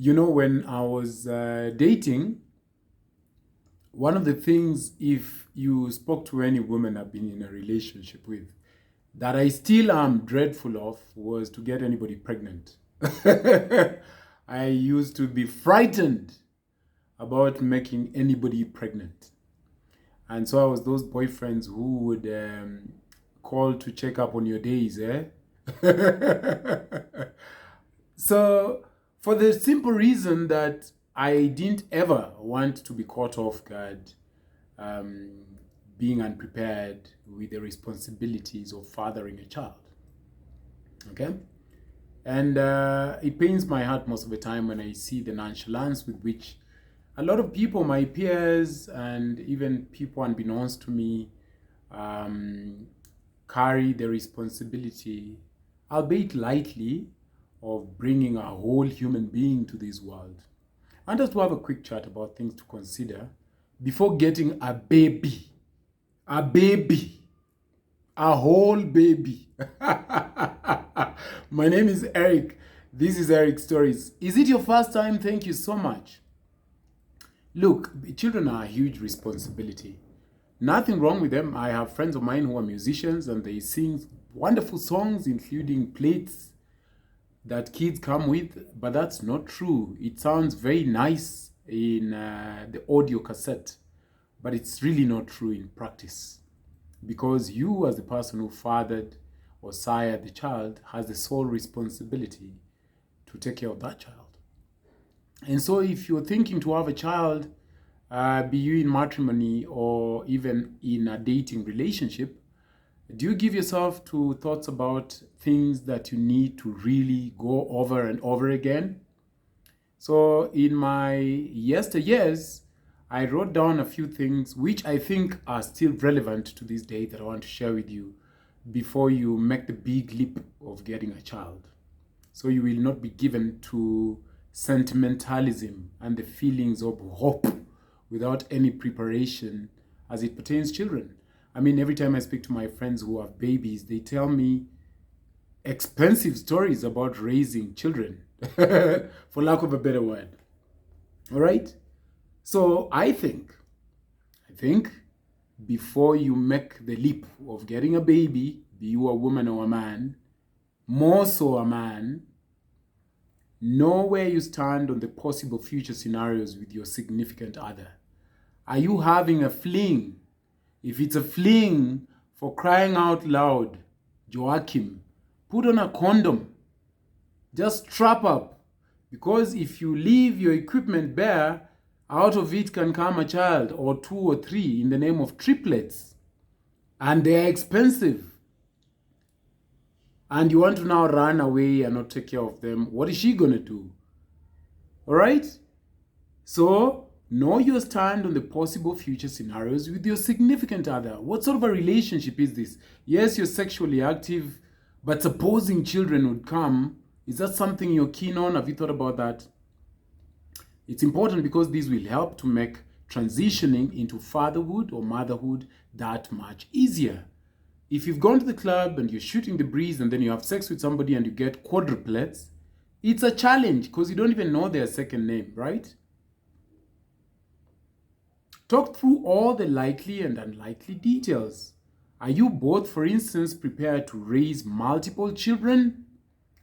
When I was dating, one of the things, if you spoke to any woman I've been in a relationship with, that I still am dreadful of was to get anybody pregnant. I used to be frightened about making anybody pregnant. And so I was those boyfriends who would call to check up on your days, eh? So, for the simple reason that I didn't ever want to be caught off guard, um, being unprepared with the responsibilities of fathering a child. Okay? And it pains my heart most of the time when I see the nonchalance with which a lot of people, my peers, and even people unbeknownst to me, um, carry the responsibility, albeit lightly, of bringing a whole human being to this world. I want us to have a quick chat about things to consider before getting a baby. A baby. A whole baby. My name is Eric. This is Eric Stories. Is it your first time? Thank you so much. Look, children are a huge responsibility. Nothing wrong with them. I have friends of mine who are musicians and they sing wonderful songs, including plates that kids come with, but that's not true. It sounds very nice in the audio cassette, but it's really not true in practice, because you, as the person who fathered or sired the child, has the sole responsibility to take care of that child. And so if you're thinking to have a child, be you in matrimony or even in a dating relationship, do you give yourself to thoughts about things that you need to really go over and over again? So in my yesteryears, I wrote down a few things which I think are still relevant to this day that I want to share with you before you make the big leap of getting a child. So you will not be given to sentimentalism and the feelings of hope without any preparation as it pertains to children. I mean, every time I speak to my friends who have babies, they tell me expensive stories about raising children, for lack of a better word. All right? So I think before you make the leap of getting a baby, be you a woman or a man, more so a man, know where you stand on the possible future scenarios with your significant other. Are you having a fling? If it's a fling, for crying out loud, Joachim, put on a condom. Just strap up. Because if you leave your equipment bare, out of it can come a child or 2 or 3 in the name of triplets. And they are expensive. And you want to now run away and not take care of them. What is she going to do? All right? So, know your stand on the possible future scenarios with your significant other. What sort of a relationship is this? Yes, you're sexually active, but supposing children would come, is that something you're keen on? Have you thought about that? It's important because this will help to make transitioning into fatherhood or motherhood that much easier. If you've gone to the club and you're shooting the breeze and then you have sex with somebody and you get quadruplets, it's a challenge because you don't even know their second name, right? Talk through all the likely and unlikely details. Are you both, for instance, prepared to raise multiple children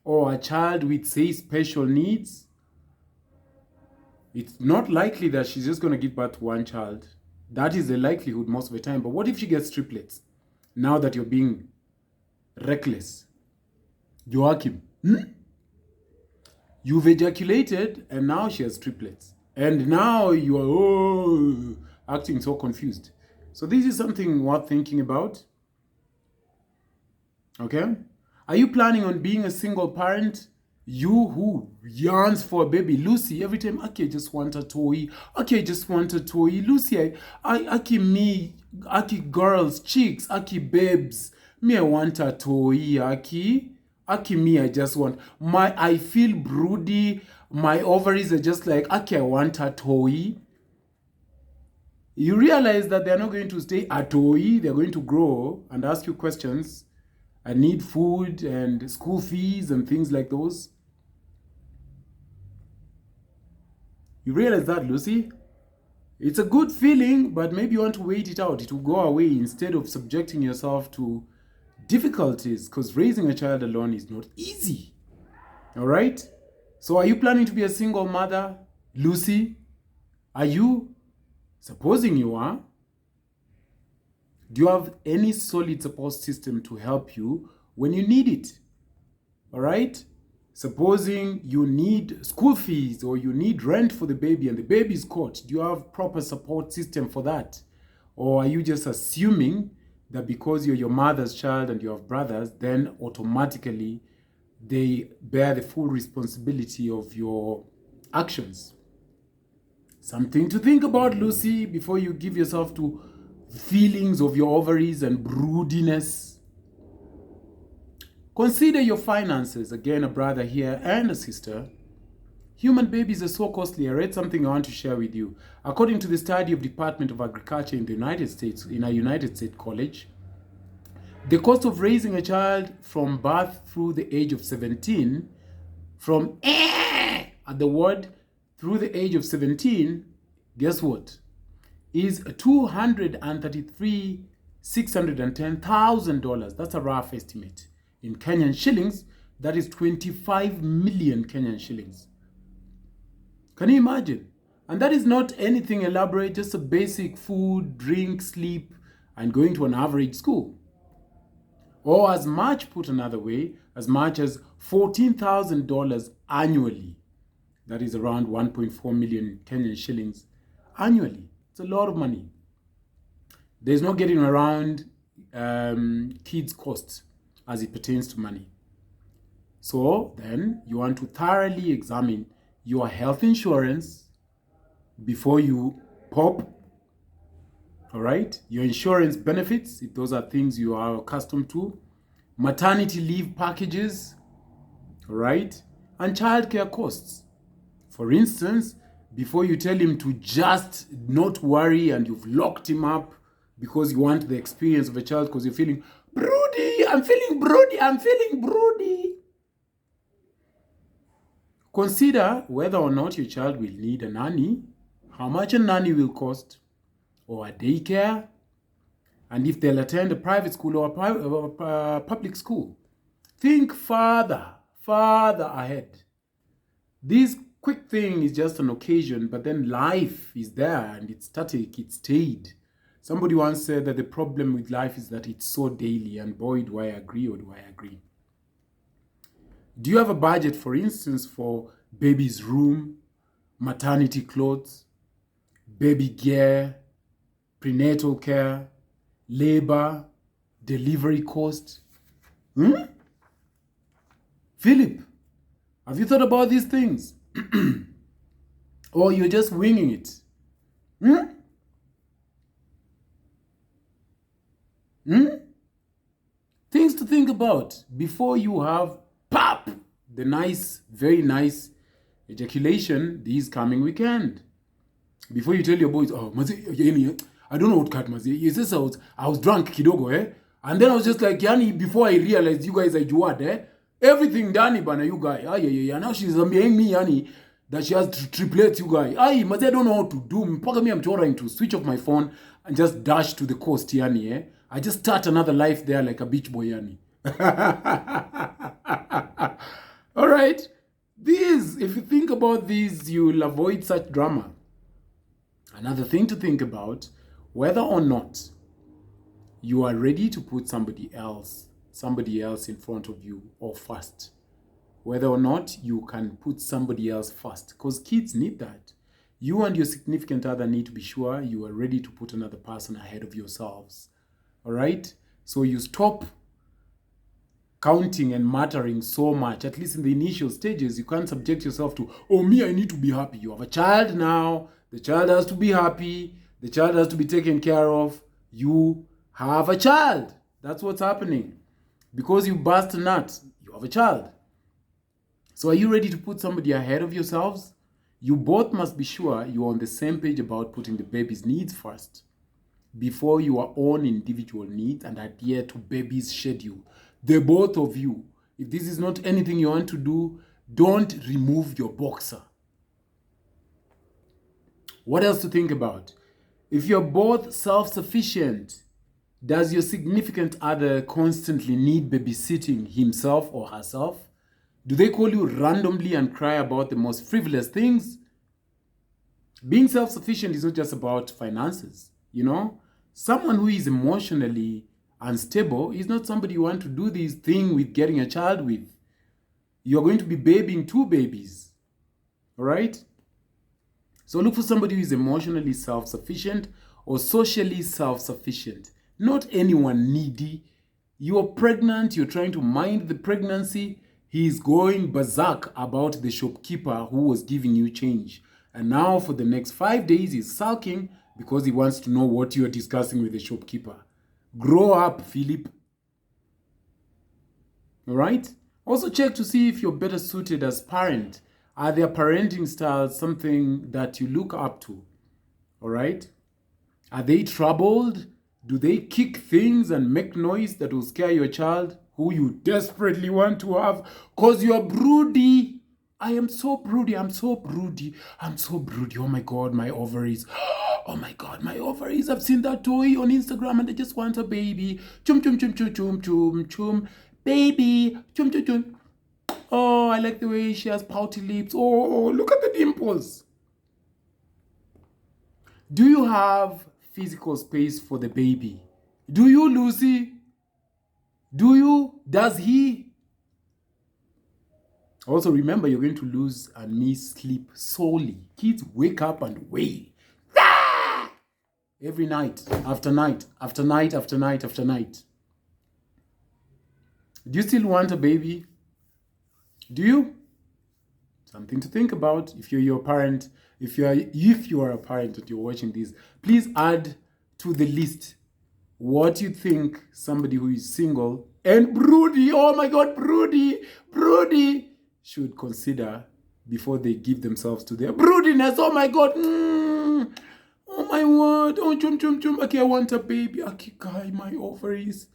or a child with, say, special needs? It's not likely that she's just going to give birth to one child. That is the likelihood most of the time. But what if she gets triplets? Now that you're being reckless. Joachim, you've ejaculated and now she has triplets. And now you are acting so confused. So this is something worth thinking about. Okay? Are you planning on being a single parent? You who yearns for a baby. Lucy, every time, okay, I just want a toy. Okay, I just want a toy. Lucy, Aki me, Aki girls, chicks, Aki babes. Me, I want a toy, Aki. Aki me, I just want. I feel broody. My ovaries are just like, Aki, I want a toy. You realize that they're not going to stay a toy. They're going to grow and ask you questions. I need food and school fees and things like those. You realize that, Lucy? It's a good feeling, but maybe you want to wait it out. It will go away instead of subjecting yourself to difficulties, because raising a child alone is not easy. All right? So are you planning to be a single mother, Lucy? Are you? Supposing you are. Do you have any solid support system to help you when you need it? All right? Supposing you need school fees or you need rent for the baby and the baby is caught, do you have proper support system for that? Or are you just assuming that because you're your mother's child and you have brothers, then automatically they bear the full responsibility of your actions? Something to think about, Lucy, before you give yourself to feelings of your ovaries and broodiness. Consider your finances. Again, a brother here and a sister. Human babies are so costly. I read something I want to share with you. According to the study of Department of Agriculture in the United States, in a United States college, the cost of raising a child from birth through the age of 17, from at the word through the age of 17, guess what? Is $233,610,000. That's a rough estimate. In Kenyan shillings, that is 25 million Kenyan shillings. Can you imagine? And that is not anything elaborate, just a basic food, drink, sleep, and going to an average school. Or as much, put another way, as much as $14,000 annually. That is around 1.4 million Kenyan shillings annually. It's a lot of money. There's no getting around kids' costs as it pertains to money. So then you want to thoroughly examine your health insurance before you pop. All right? Your insurance benefits, if those are things you are accustomed to. Maternity leave packages. All right? And childcare costs. For instance, before you tell him to just not worry and you've locked him up because you want the experience of a child because you're feeling broody, I'm feeling broody. Consider whether or not your child will need a nanny, how much a nanny will cost, or a daycare, and if they'll attend a private school or a public school. Think further ahead. This quick thing is just an occasion, but then life is there and it's static, it's stayed. Somebody once said that the problem with life is that it's so daily, and boy, do I agree or do I agree. Do you have a budget, for instance, for baby's room, maternity clothes, baby gear, prenatal care, labor, delivery cost? Philip, have you thought about these things? Or you're just winging it? Things to think about before you have pop the nice, very nice ejaculation this coming weekend. Before you tell your boys, oh, Mazi, I don't know what cut Mazi. It's just I was drunk kidogo, eh? And then I was just like, Yani, before I realized you guys are Juad, eh? Everything done, bana, you guys. Yeah. Now she's ambiing me, Yani, that she has triplets, you guys. Mazi, I don't know how to do. Mpaka me, I'm trying to switch off my phone and just dash to the coast, Yani, eh? I just start another life there like a beach boy, Yani. All right. These, if you think about these, you'll avoid such drama. Another thing to think about, whether or not you are ready to put somebody else in front of you or first. Whether or not you can put somebody else first, because kids need that. You and your significant other need to be sure you are ready to put another person ahead of yourselves. All right? So you stop counting and mattering so much, at least in the initial stages. You can't subject yourself to, oh, me, I need to be happy. You have a child now. The child has to be happy. The child has to be taken care of. You have a child. That's what's happening. Because you burst a nut, you have a child. So are you ready to put somebody ahead of yourselves? You both must be sure you're on the same page about putting the baby's needs first before your own individual needs and adhere to baby's schedule. The both of you. If this is not anything you want to do, don't remove your boxer. What else to think about? If you're both self-sufficient, does your significant other constantly need babysitting himself or herself? Do they call you randomly and cry about the most frivolous things? Being self-sufficient is not just about finances, you know? Someone who is emotionally unstable is not somebody you want to do this thing with getting a child with. You're going to be babying two babies, all right? So look for somebody who is emotionally self-sufficient or socially self-sufficient. Not anyone needy. You're pregnant, you're trying to mind the pregnancy. He's going berserk about the shopkeeper who was giving you change. And now for the next 5 days, he's sulking because he wants to know what you're discussing with the shopkeeper. Grow up, Philip. All right? Also check to see if you're better suited as parent. Are their parenting styles something that you look up to? All right? Are they troubled? Do they kick things and make noise that will scare your child who you desperately want to have? Because you're broody. I am so broody. I'm so broody. I'm so broody. Oh my God, my ovaries. Oh my God, my ovaries. I've seen that toy on Instagram and I just want a baby. Chum, chum, chum, chum, chum, chum, chum. Baby. Chum, chum, chum. Oh, I like the way she has pouty lips. Oh, look at the dimples. Do you have physical space for the baby? Do you, Lucy? Do you? Does he? Also, remember, you're going to lose and miss sleep solely. Kids wake up and wail. Ah! Every night, after night, after night, after night, after night. Do you still want a baby? Do you? Something to think about. If you're your parent, if you are a parent and you're watching this, please add to the list what you think somebody who is single and broody, oh my God, broody, should consider before they give themselves to their broodiness. Oh my God. Oh my word. Oh, chum, chum, chum. Okay, I want a baby. Okay, guy, my ovaries.